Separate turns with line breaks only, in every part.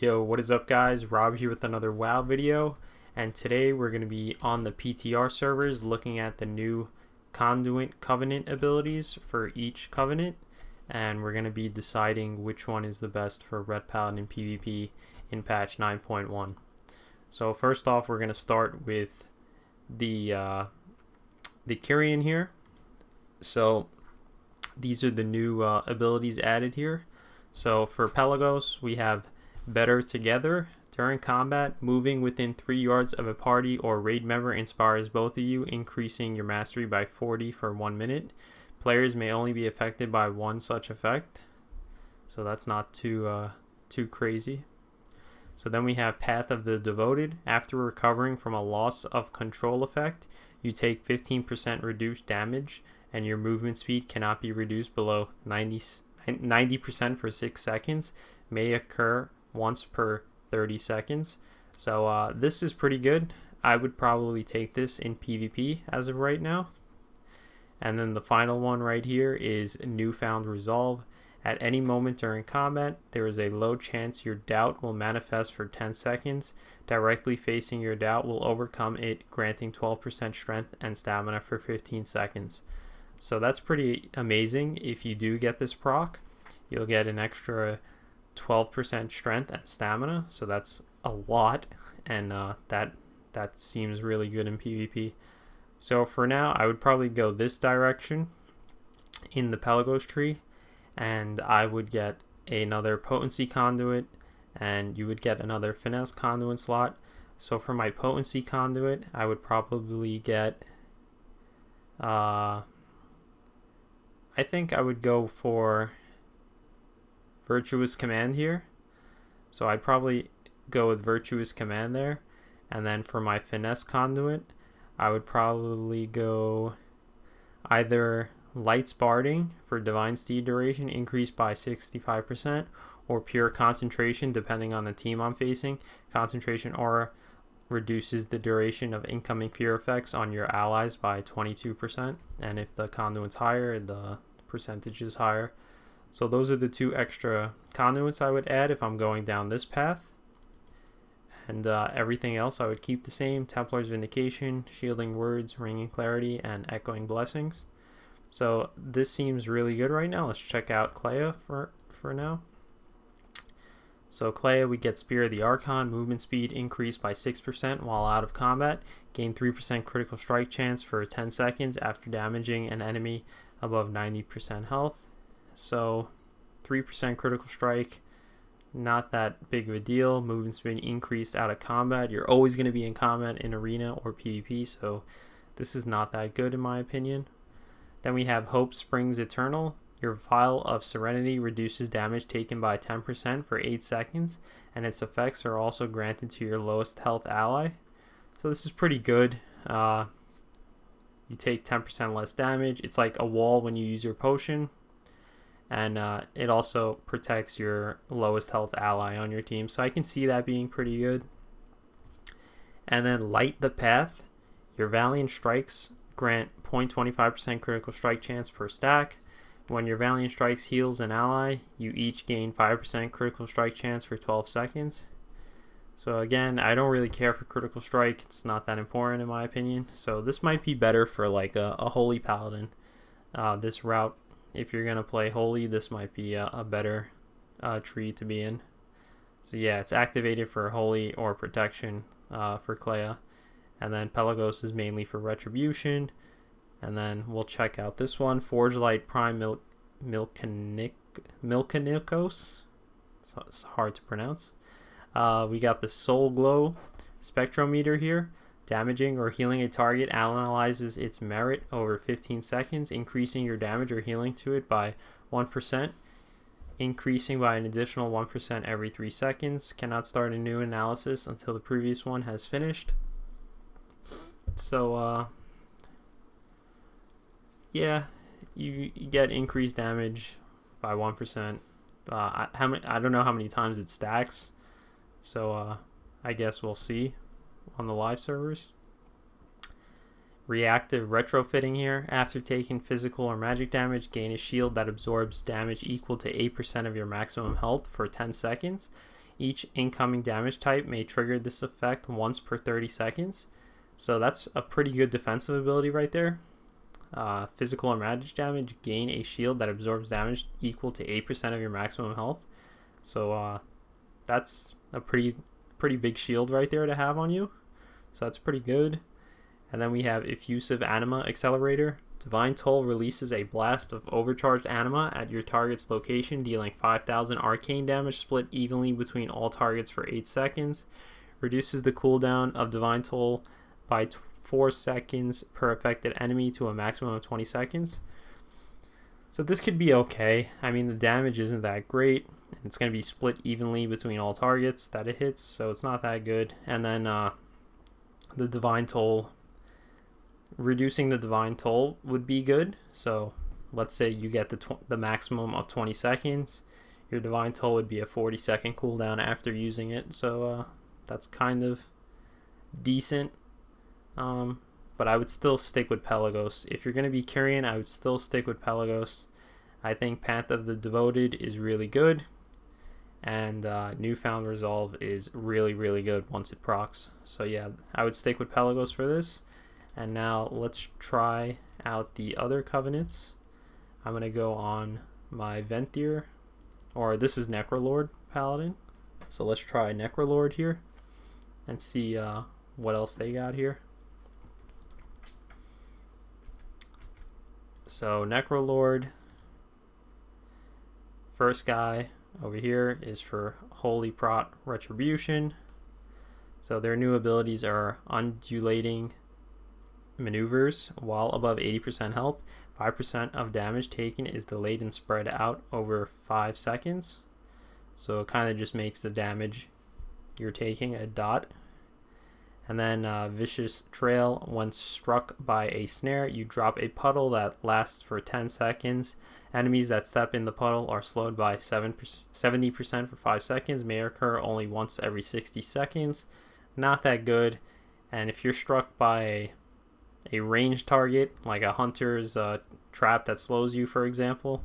Yo, what is up guys? Rob here with another WoW video, and today we're going to be on the PTR servers looking at the new Conduit Covenant abilities for each Covenant, and we're going to be deciding which one is the best for Ret Paladin PvP in patch 9.1. So first off, we're going to start with the Kyrian here. So these are the new abilities added here. So for Pelagos, we have Better Together. During combat, moving within 3 yards of a party or raid member inspires both of you, increasing your mastery by 40 for 1 minute. Players may only be affected by one such effect, so that's not too crazy. So then we have Path of the Devoted. After recovering from a loss of control effect, you take 15% reduced damage, and your movement speed cannot be reduced below 90% for 6 seconds. May occur once per 30 seconds. So this is pretty good. I would probably take this in PvP as of right now. And then the final one right here is Newfound Resolve. At any moment during combat, there is a low chance your doubt will manifest for 10 seconds. Directly facing your doubt will overcome it, granting 12% strength and stamina for 15 seconds. So that's pretty amazing. If you do get this proc, you'll get an extra 12% strength and stamina, so that's a lot, and that seems really good in PvP. So for now, I would probably go this direction in the Pelagos tree, and I would get another potency conduit, and you would get another finesse conduit slot. So for my potency conduit, I would probably get I think I would go for Virtuous Command here. So I'd probably go with Virtuous Command there. And then for my Finesse Conduit, I would probably go either Lights Barding for Divine Steed duration increased by 65%, or Pure Concentration depending on the team I'm facing. Concentration Aura reduces the duration of incoming fear effects on your allies by 22%, and if the conduit's higher, the percentage is higher. So those are the two extra conduits I would add if I'm going down this path. And everything else I would keep the same: Templar's Vindication, Shielding Words, Ringing Clarity, and Echoing Blessings. So this seems really good right now. Let's check out Clea for now. So Clea, we get Spear of the Archon, movement speed increased by 6% while out of combat, gain 3% critical strike chance for 10 seconds after damaging an enemy above 90% health. So 3% critical strike, not that big of a deal. Movement speed increased out of combat. You're always going to be in combat in arena or PvP, so this is not that good in my opinion. Then we have Hope Springs Eternal. Your Vial of Serenity reduces damage taken by 10% for 8 seconds, and its effects are also granted to your lowest health ally. So this is pretty good. You take 10% less damage. It's like a wall when you use your potion. And it also protects your lowest health ally on your team. So I can see that being pretty good. And then Light the Path. Your Valiant Strikes grant 0.25% critical strike chance per stack. When your Valiant Strikes heals an ally, you each gain 5% critical strike chance for 12 seconds. So again, I don't really care for critical strike. It's not that important in my opinion. So this might be better for like a Holy Paladin. This route, if you're going to play Holy, this might be a better tree to be in. So yeah, it's activated for Holy or Protection for Clea. And then Pelagos is mainly for Retribution. And then we'll check out this one, Forge Light Prime Milkanikos. So it's hard to pronounce. We got the Soul Glow Spectrometer here. Damaging or healing a target analyzes its merit over 15 seconds, increasing your damage or healing to it by 1%, increasing by an additional 1% every 3 seconds. Cannot start a new analysis until the previous one has finished. So, yeah, you get increased damage by 1%. I don't know how many times it stacks, so I guess we'll see on the live servers. Reactive Retrofitting here. After taking physical or magic damage, gain a shield that absorbs damage equal to 8% of your maximum health for 10 seconds. Each incoming damage type may trigger this effect once per 30 seconds. So that's a pretty good defensive ability right there. Physical or magic damage, gain a shield that absorbs damage equal to 8% of your maximum health. So that's a pretty big shield right there to have on you. So that's pretty good. And then we have Effusive Anima Accelerator. Divine Toll releases a blast of overcharged anima at your target's location, dealing 5,000 arcane damage split evenly between all targets for 8 seconds. Reduces the cooldown of Divine Toll by 4 seconds per affected enemy to a maximum of 20 seconds. So this could be okay. I mean, the damage isn't that great. It's going to be split evenly between all targets that it hits, so it's not that good. And then the Divine Toll, reducing the Divine Toll would be good. So let's say you get the maximum of 20 seconds. Your Divine Toll would be a 40-second cooldown after using it. So that's kind of decent. But I would still stick with Pelagos. If you're going to be Kyrian, I would still stick with Pelagos. I think Path of the Devoted is really good. And Newfound Resolve is really, really good once it procs. So yeah, I would stick with Pelagos for this. And now let's try out the other covenants. I'm going to go on my Venthyr, or this is Necrolord Paladin. So let's try Necrolord here and see what else they got here. So Necrolord, first guy over here is for Holy Prot Retribution. So their new abilities are Undulating Maneuvers while above 80% health. 5% of damage taken is delayed and spread out over 5 seconds. So it kind of just makes the damage you're taking a dot. And then Vicious Trail. When struck by a snare, you drop a puddle that lasts for 10 seconds. Enemies that step in the puddle are slowed by 70% for 5 seconds. May occur only once every 60 seconds. Not that good. And if you're struck by a ranged target, like a hunter's trap that slows you, for example,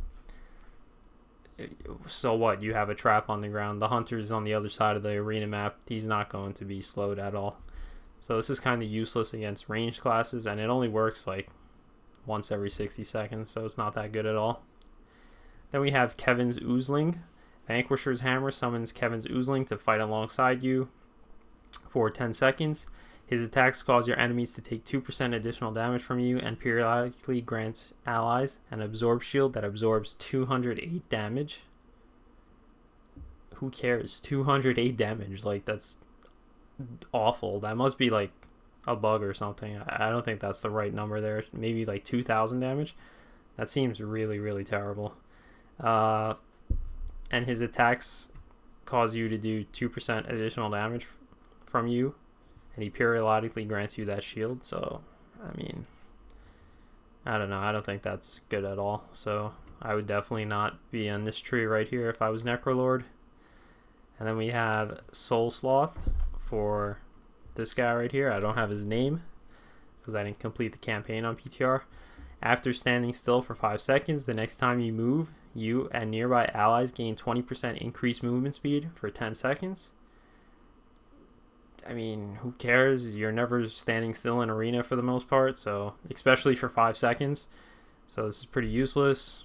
so what? You have a trap on the ground. The hunter's on the other side of the arena map. He's not going to be slowed at all. So this is kind of useless against ranged classes, and it only works like once every 60 seconds, so it's not that good at all. Then we have Kevin's Oozling. Vanquisher's Hammer summons Kevin's Oozling to fight alongside you for 10 seconds. His attacks cause your enemies to take 2% additional damage from you and periodically grants allies an Absorb Shield that absorbs 208 damage. Who cares? 208 damage, like that's awful. That must be like a bug or something. I don't think that's the right number there. Maybe like 2,000 damage. That seems really, really terrible. And his attacks cause you to do 2% additional damage from you, and he periodically grants you that shield. So I mean, I don't know, I don't think that's good at all. So I would definitely not be on this tree right here if I was Necrolord. And then we have Soul Sloth for this guy right here. I don't have his name because I didn't complete the campaign on PTR. After standing still for 5 seconds, the next time you move, you and nearby allies gain 20% increased movement speed for 10 seconds. I mean, who cares? You're never standing still in arena for the most part, so especially for 5 seconds. So this is pretty useless.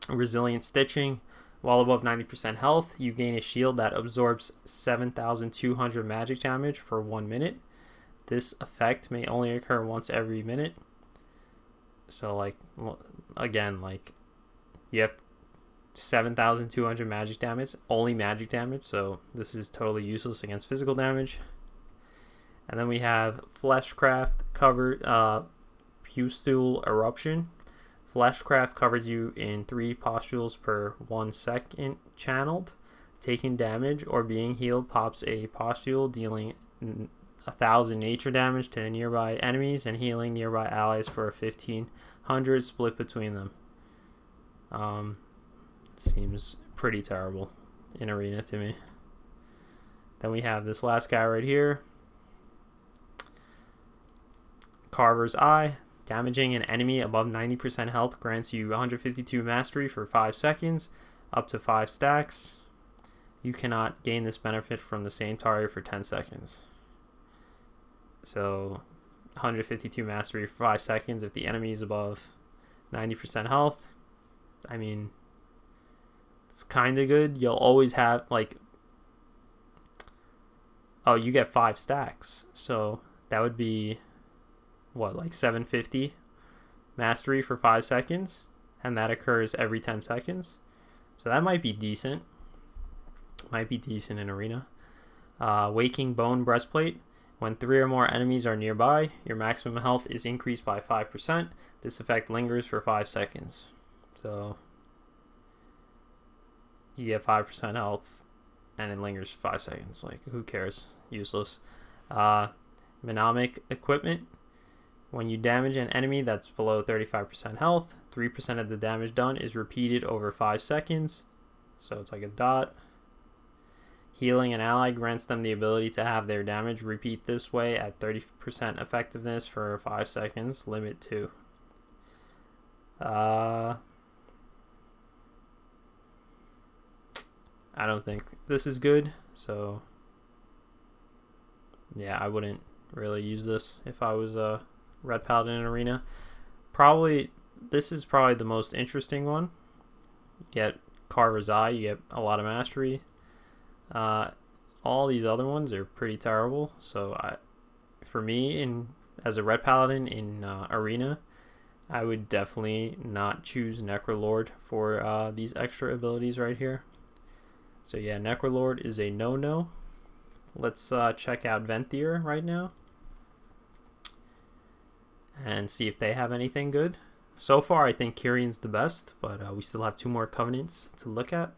Resilient Stitching. While above 90% health, you gain a shield that absorbs 7,200 magic damage for 1 minute. This effect may only occur once every minute. So, like, again, like, you have 7,200 magic damage, only magic damage, so this is totally useless against physical damage. And then we have Fleshcraft cover, Pustule Eruption. Fleshcraft covers you in 3 pustules per 1 second channeled. Taking damage or being healed pops a pustule, dealing 1,000 nature damage to nearby enemies and healing nearby allies for 1,500 split between them. Seems pretty terrible in arena to me. Then we have this last guy right here. Carver's Eye. Damaging an enemy above 90% health grants you 152 mastery for 5 seconds, up to 5 stacks. you cannot gain this benefit from the same target for 10 seconds. So 152 mastery for 5 seconds if the enemy is above 90% health. I mean, it's kind of good. You'll always have, like, oh, you get 5 stacks. So that would be, what, like 750 mastery for 5 seconds? And that occurs every 10 seconds. So that might be decent. Might be decent in Arena. Waking Bone Breastplate. When 3 or more enemies are nearby, your maximum health is increased by 5%. This effect lingers for 5 seconds. So you get 5% health and it lingers for 5 seconds. Like, who cares? Useless. Mnemonic Equipment. When you damage an enemy that's below 35% health, 3% of the damage done is repeated over 5 seconds. So it's like a dot. Healing an ally grants them the ability to have their damage repeat this way at 30% effectiveness for 5 seconds. Limit 2. I don't think this is good. So yeah, I wouldn't really use this if I was a Ret Paladin in Arena. This is probably the most interesting one. You get Carver's Eye, you get a lot of mastery. All these other ones are pretty terrible. So for me, as a Ret Paladin in Arena, I would definitely not choose Necrolord for these extra abilities right here. So yeah, Necrolord is a no-no. Let's check out Venthyr right now and see if they have anything good. So far, I think Kyrian's the best, but we still have 2 more Covenants to look at.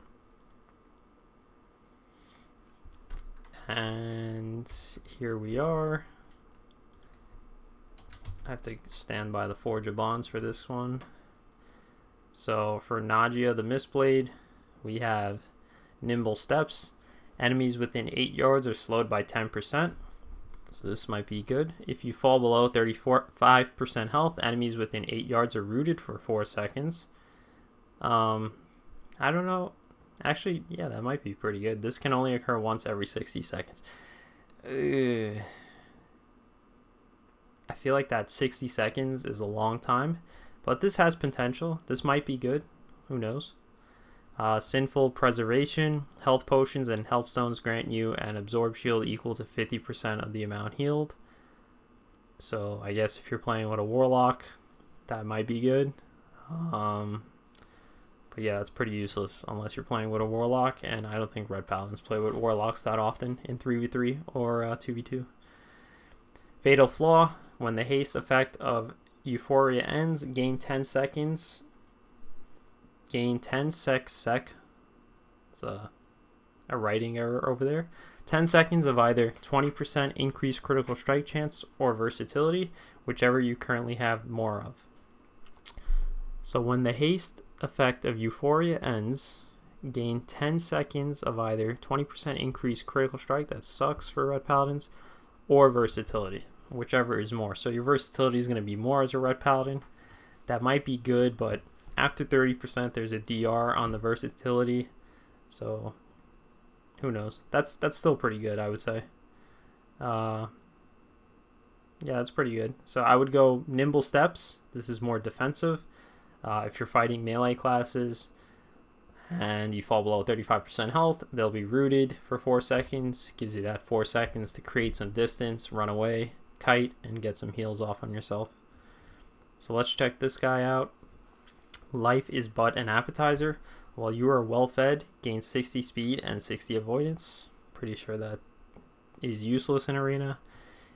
And here we are. I have to stand by the Forge of Bonds for this one. So for Nagia the Mistblade, we have Nimble Steps. Enemies within 8 yards are slowed by 10%. So this might be good. If you fall below 35% health, enemies within 8 yards are rooted for 4 seconds. I don't know. Actually, yeah, that might be pretty good. This can only occur once every 60 seconds. I feel like that 60 seconds is a long time, but this has potential. This might be good. Who knows? Sinful Preservation. Health potions and health stones grant you an absorb shield equal to 50% of the amount healed. So I guess if you're playing with a warlock, that might be good. But yeah, that's pretty useless unless you're playing with a warlock, and I don't think Ret Paladins play with warlocks that often in 3v3 or 2v2. Fatal Flaw. When the haste effect of Euphoria ends, gain 10 seconds. Gain 10 sec. It's a writing error over there. 10 seconds of either 20% increased critical strike chance or versatility, whichever you currently have more of. So when the haste effect of Euphoria ends, gain 10 seconds of either 20% increased critical strike, that sucks for Ret Paladins, or versatility, whichever is more. So your versatility is going to be more as a Ret Paladin. That might be good, but after 30% there's a DR on the versatility, so who knows. That's still pretty good, I would say. Yeah, that's pretty good. So I would go Nimble Steps. This is more defensive. If you're fighting melee classes and you fall below 35% health, they'll be rooted for 4 seconds. Gives you that 4 seconds to create some distance, run away, kite, and get some heals off on yourself. So let's check this guy out. Life is but an appetizer. While you are well fed, gain 60 speed and 60 avoidance. Pretty sure that is useless in Arena.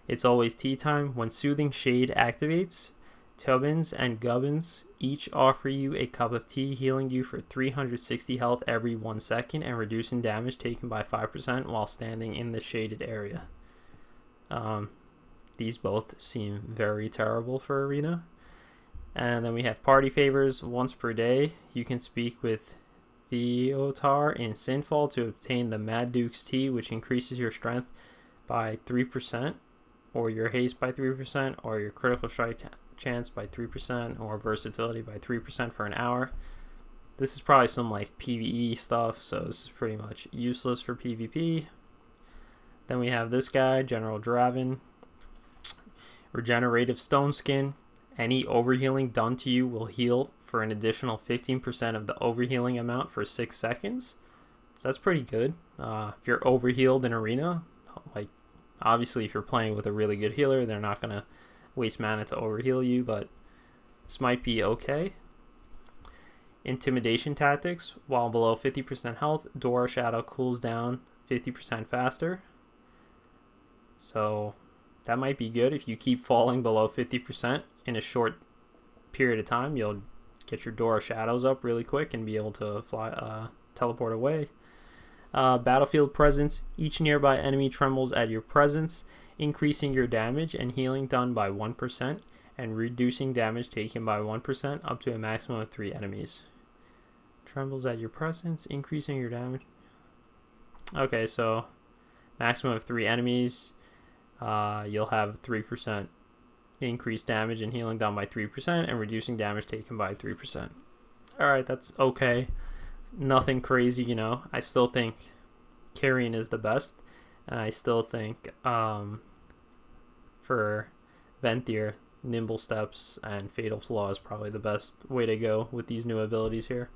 It's always tea time. When Soothing Shade activates, Tubbins and Gubbins each offer you a cup of tea, healing you for 360 health every 1 second and reducing damage taken by 5% while standing in the shaded area. These both seem very terrible for Arena. And then we have Party Favors. Once per day, you can speak with Theotar in Sinfall to obtain the Mad Duke's Tea, which increases your strength by 3%, or your haste by 3%, or your critical strike chance by 3%, or versatility by 3% for an hour. This is probably some like PvE stuff, so this is pretty much useless for PvP. Then we have this guy, General Draven. Regenerative Stone Skin. Any overhealing done to you will heal for an additional 15% of the overhealing amount for 6 seconds. So that's pretty good. If you're overhealed in arena, like obviously if you're playing with a really good healer, they're not going to waste mana to overheal you, but this might be okay. Intimidation Tactics. While below 50% health, Dora Shadow cools down 50% faster. So that might be good. If you keep falling below 50% in a short period of time, you'll get your Dora Shadows up really quick and be able to fly, teleport away. Battlefield Presence. Each nearby enemy trembles at your presence, increasing your damage and healing done by 1% and reducing damage taken by 1% up to a maximum of 3 enemies. Trembles at your presence, increasing your damage. Okay, so maximum of 3 enemies. You'll have 3% increased damage and healing done by 3% and reducing damage taken by 3%. Alright, that's okay. Nothing crazy, you know. I still think Kyrian is the best. And I still think for Venthyr, Nimble Steps and Fatal Flaw is probably the best way to go with these new abilities here.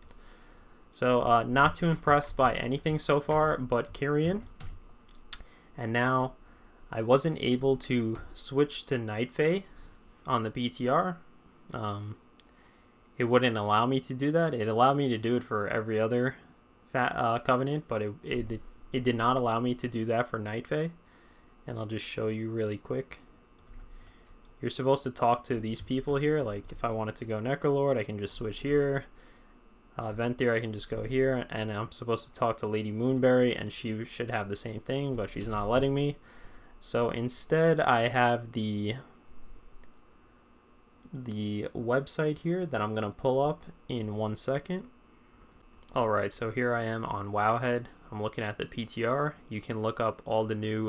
So not too impressed by anything so far but Kyrian. And now I wasn't able to switch to Night Fae on the PTR. It wouldn't allow me to do that. It allowed me to do it for every other covenant, but it did not allow me to do that for Night Fae. And I'll just show you really quick. You're supposed to talk to these people here. Like if I wanted to go Necrolord, I can just switch here. Venthyr, I can just go here, and I'm supposed to talk to Lady Moonberry, and she should have the same thing, but she's not letting me. So instead, I have the website here that I'm gonna pull up in 1 second. Alright, so here I am on Wowhead. I'm looking at the PTR. You can look up all the new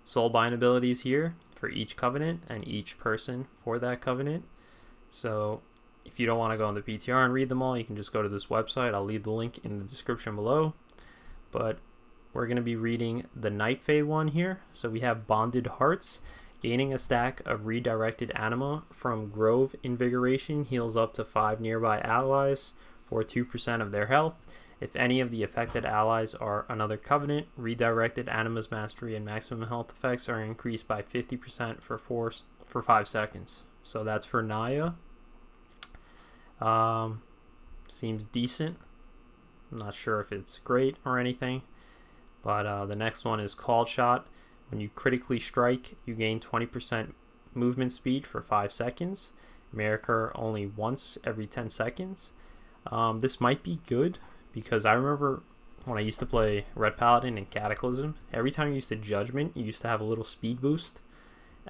Soulbind abilities here for each covenant and each person for that covenant. So if you don't want to go on the PTR and read them all, you can just go to this website. I'll leave the link in the description below. But we're going to be reading the Night Fae one here. So we have Bonded Hearts. Gaining a stack of redirected anima from Grove Invigoration heals up to 5 nearby allies for 2% of their health. If any of the affected allies are another covenant, redirected anima's mastery and maximum health effects are increased by 50% for 5 seconds. So that's for Naya. Seems decent. I'm not sure if it's great or anything, but the next one is Call Shot. When you critically strike, you gain 20% movement speed for 5 seconds. May occur only once every 10 seconds. This might be good because I remember when I used to play Ret Paladin and Cataclysm, every time you used to Judgment, you used to have a little speed boost,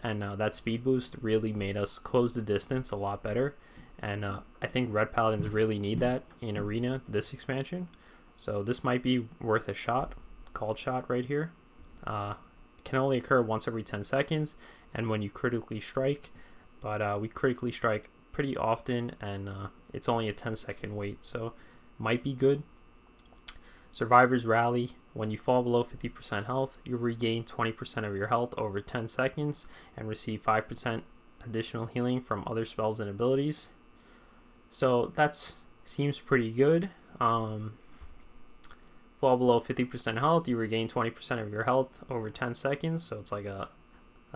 and that speed boost really made us close the distance a lot better. And I think Red Paladins really need that in Arena this expansion. So this might be worth a shot. Called Shot right here. Can only occur once every 10 seconds and when you critically strike. But we critically strike pretty often, and it's only a 10-second wait. So might be good. Survivor's Rally. When you fall below 50% health, you regain 20% of your health over 10 seconds and receive 5% additional healing from other spells and abilities. So that seems pretty good. Fall below 50% health, you regain 20% of your health over 10 seconds. So it's like a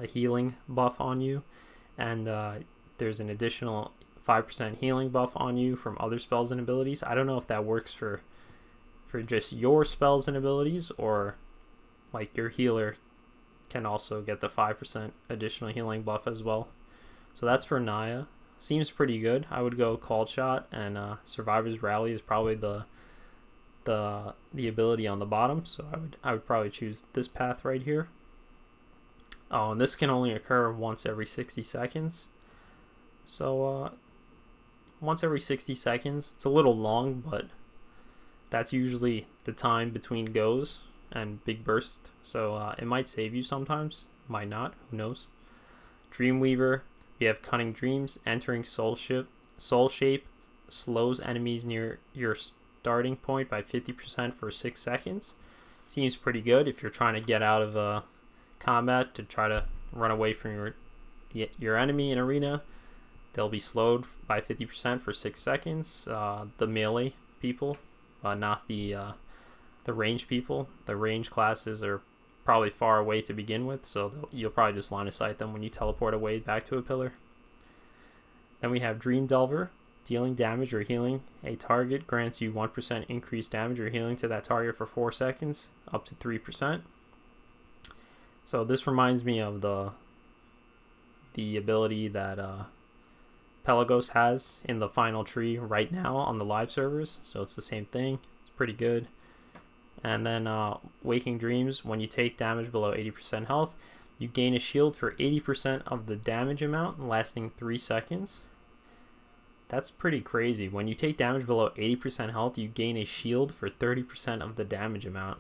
healing buff on you. And there's an additional 5% healing buff on you from other spells and abilities. I don't know if that works for just your spells and abilities, or like your healer can also get the 5% additional healing buff as well. So that's for Naya. Seems pretty good. I would go Called Shot, and Survivor's Rally is probably the ability on the bottom. So I would probably choose this path right here. Oh, and this can only occur once every 60 seconds. So once every 60 seconds. It's a little long, but that's usually the time between goes and big burst. So it might save you sometimes, might not, who knows. Dreamweaver. We have Cunning Dreams. Entering Soul Shape slows enemies near your starting point by 50% for 6 seconds. Seems pretty good if you're trying to get out of combat to try to run away from your enemy in arena. They'll be slowed by 50% for 6 seconds. The melee people, not the range people. The range classes are probably far away to begin with, so you'll probably just line of sight them when you teleport away back to a pillar. Then we have Dream Delver. Dealing damage or healing a target grants you 1% increased damage or healing to that target for 4 seconds, up to 3%. So this reminds me of the ability that Pelagos has in the final tree right now on the live servers. So it's the same thing. It's pretty good. And then Waking Dreams. When you take damage below 80% health, you gain a shield for 80% of the damage amount, lasting 3 seconds. That's pretty crazy. When you take damage below 80% health, you gain a shield for 30% of the damage amount.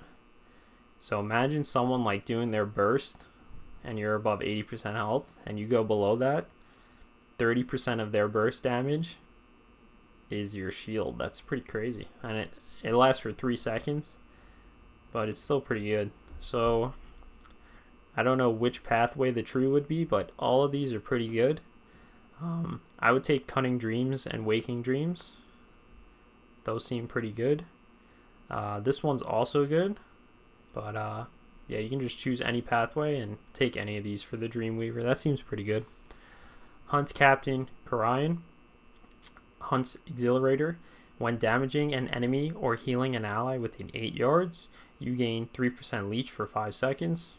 So imagine someone like doing their burst and you're above 80% health and you go below that, 30% of their burst damage is your shield. That's pretty crazy. And it lasts for 3 seconds, but it's still pretty good. So I don't know which pathway the tree would be, but all of these are pretty good. I would take Cunning Dreams and Waking Dreams. Those seem pretty good. This one's also good, but yeah, you can just choose any pathway and take any of these for the Dreamweaver. That seems pretty good. Hunt Captain Kyrian. Hunt's Exhilarator. When damaging an enemy or healing an ally within 8 yards, you gain 3% leech for 5 seconds.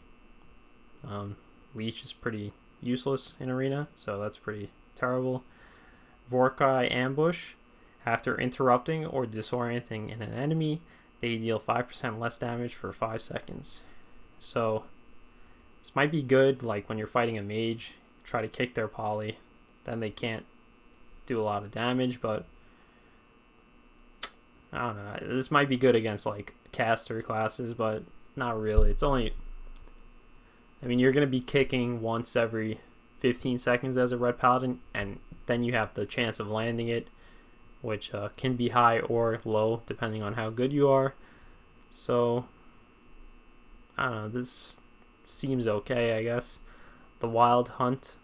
Leech is pretty useless in arena, so that's pretty terrible. Vorkai Ambush. After interrupting or disorienting an enemy, they deal 5% less damage for 5 seconds. So this might be good like when you're fighting a mage, try to kick their poly, then they can't do a lot of damage, but I don't know. This might be good against like caster classes, but not really. It's only, I mean, you're going to be kicking once every 15 seconds as a Ret Paladin, and then you have the chance of landing it, which can be high or low depending on how good you are. So I don't know, this seems okay, I guess. The Wild Hunt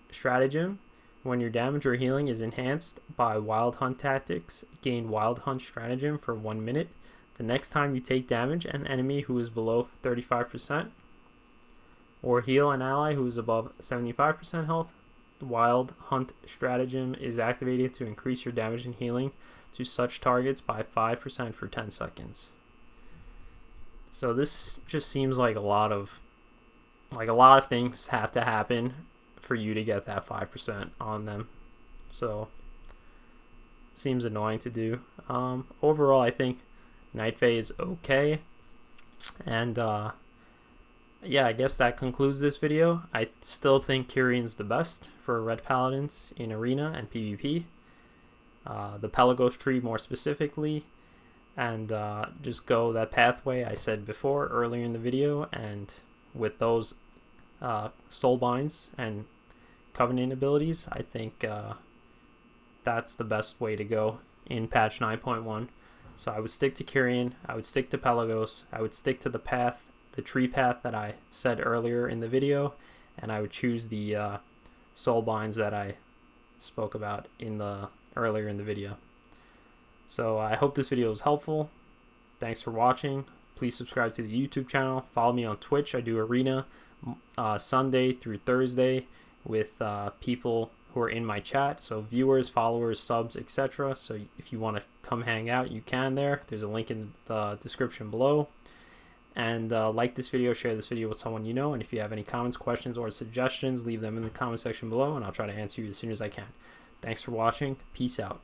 Stratagem. When your damage or healing is enhanced by Wild Hunt tactics, gain Wild Hunt Stratagem for 1 minute. The next time you take damage, an enemy who is below 35%, or heal an ally who is above 75% health, the Wild Hunt Stratagem is activated to increase your damage and healing to such targets by 5% for 10 seconds. So this just seems like a lot of things have to happen for you to get that 5% on them. So seems annoying to do. Overall, I think Night Fae is okay. And yeah, I guess that concludes this video. I still think Kyrian's the best for Ret Paladins in Arena and PvP. The Pelagos tree more specifically. And just go that pathway I said before earlier in the video. And with those soul binds and covenant abilities, I think that's the best way to go in patch 9.1. So I would stick to Kyrian, I would stick to Pelagos, I would stick to the path, the tree path that I said earlier in the video, and I would choose the soul binds that I spoke about earlier in the video. So I hope this video was helpful. Thanks for watching. Please subscribe to the YouTube channel. Follow me on Twitch. I do Arena Sunday through Thursday with people who are in my chat. So viewers, followers, subs, etc. So if you want to come hang out, you can there. There's a link in the description below. And like this video, share this video with someone you know. And if you have any comments, questions, or suggestions, leave them in the comment section below, and I'll try to answer you as soon as I can. Thanks for watching. Peace out.